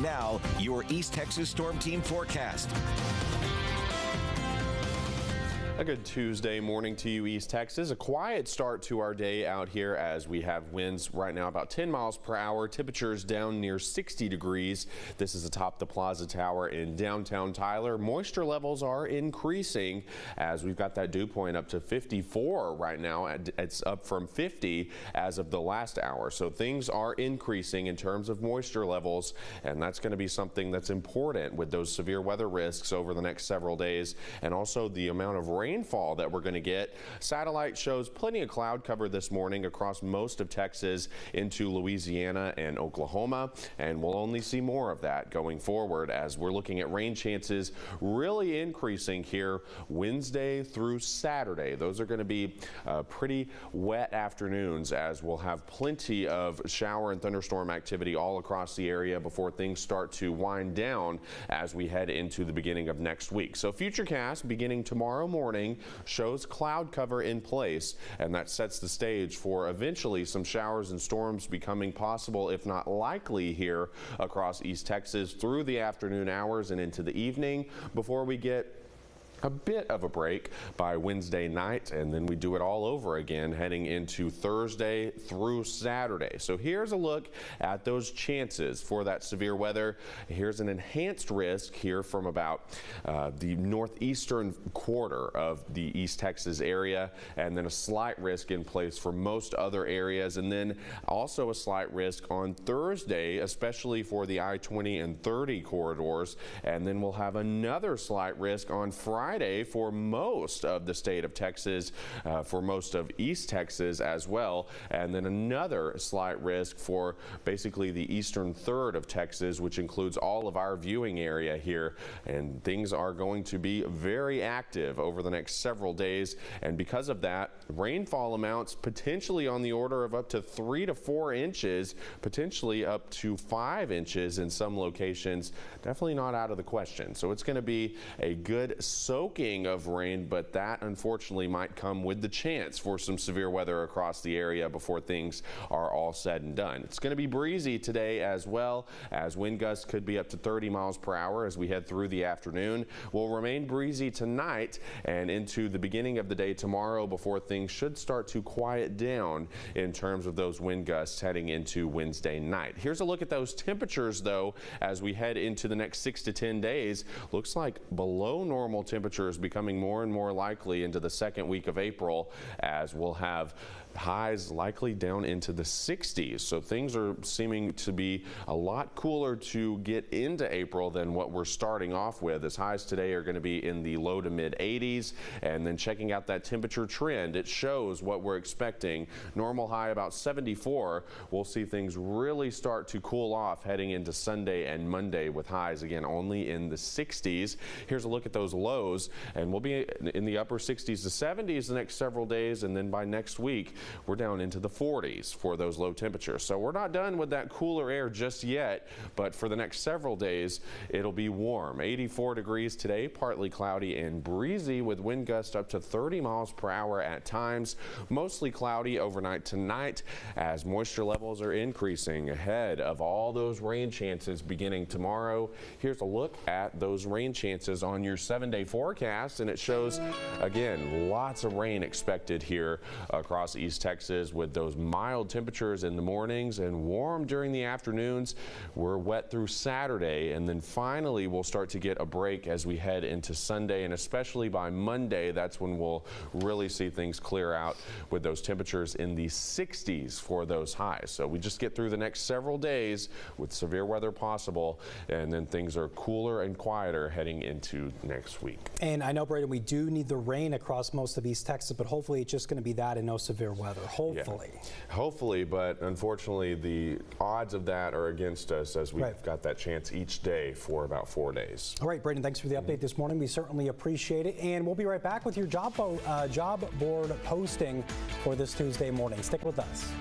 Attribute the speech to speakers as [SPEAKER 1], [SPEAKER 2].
[SPEAKER 1] And now, your East Texas Storm Team forecast.
[SPEAKER 2] A good Tuesday morning to you, East Texas. A quiet start to our day out here as we have winds right now about 10 miles per hour. Temperatures down near 60 degrees. This is atop the Plaza Tower in downtown Tyler. Moisture levels are increasing as we've got that dew point up to 54 right now. It's up from 50 as of the last hour. So things are increasing in terms of moisture levels, and that's going to be something that's important with those severe weather risks over the next several days, and also the amount of rainfall that we're going to get. Satellite shows plenty of cloud cover this morning across most of Texas into Louisiana and Oklahoma, and we'll only see more of that going forward as we're looking at rain chances really increasing here Wednesday through Saturday. Those are going to be pretty wet afternoons as we'll have plenty of shower and thunderstorm activity all across the area before things start to wind down as we head into the beginning of next week. So Futurecast beginning tomorrow morning shows cloud cover in place, and that sets the stage for eventually some showers and storms becoming possible, if not likely, here across East Texas through the afternoon hours and into the evening before we get a bit of a break by Wednesday night, and then we do it all over again heading into Thursday through Saturday. So here's a look at those chances for that severe weather. Here's an enhanced risk here from about the northeastern quarter of the East Texas area, and then a slight risk in place for most other areas, and then also a slight risk on Thursday, especially for the I-20 and 30 corridors, and then we'll have another slight risk on Friday for most of the state of Texas, for most of East Texas as well, and then another slight risk for basically the eastern third of Texas, which includes all of our viewing area here. And things are going to be very active over the next several days, and because of that, rainfall amounts potentially on the order of up to 3 to 4 inches, potentially up to 5 inches in some locations. Definitely not out of the question. So it's going to be a good soaking of rain, but that unfortunately might come with the chance for some severe weather across the area before things are all said and done. It's going to be breezy today as well, as wind gusts could be up to 30 miles per hour as we head through the afternoon. Will remain breezy tonight and into the beginning of the day tomorrow before things should start to quiet down in terms of those wind gusts heading into Wednesday night. Here's a look at those temperatures though as we head into the next 6 to 10 days. Looks like below normal temperatures becoming more and more likely into the second week of April, as we'll have highs likely down into the 60s. So things are seeming to be a lot cooler to get into April than what we're starting off with, as highs today are going to be in the low to mid 80s. And then checking out that temperature trend, it shows what we're expecting. Normal high about 74. We'll see things really start to cool off heading into Sunday and Monday with highs again only in the 60s. Here's a look at those lows, and we'll be in the upper 60s to 70s the next several days, and then by next week we're down into the 40s for those low temperatures. So we're not done with that cooler air just yet, but for the next several days it'll be warm. 84 degrees today, partly cloudy and breezy with wind gusts up to 30 miles per hour at times. Mostly cloudy overnight tonight as moisture levels are increasing ahead of all those rain chances beginning tomorrow. Here's a look at those rain chances on your 7-day forecast, and it shows again lots of rain expected here across East Texas with those mild temperatures in the mornings and warm during the afternoons. We're wet through Saturday, and then finally we'll start to get a break as we head into Sunday, and especially by Monday, that's when we'll really see things clear out with those temperatures in the 60s for those highs. So we just get through the next several days with severe weather possible, and then things are cooler and quieter heading into next week.
[SPEAKER 3] And I know, Braden, we do need the rain across most of East Texas, but hopefully it's just going to be that and no severe weather. Hopefully.
[SPEAKER 2] Yeah. Hopefully, but unfortunately the odds of that are against us as we've got that chance each day for about 4 days.
[SPEAKER 3] All right, Braden, thanks for the update this morning. We certainly appreciate it, and we'll be right back with your job board posting for this Tuesday morning. Stick with us.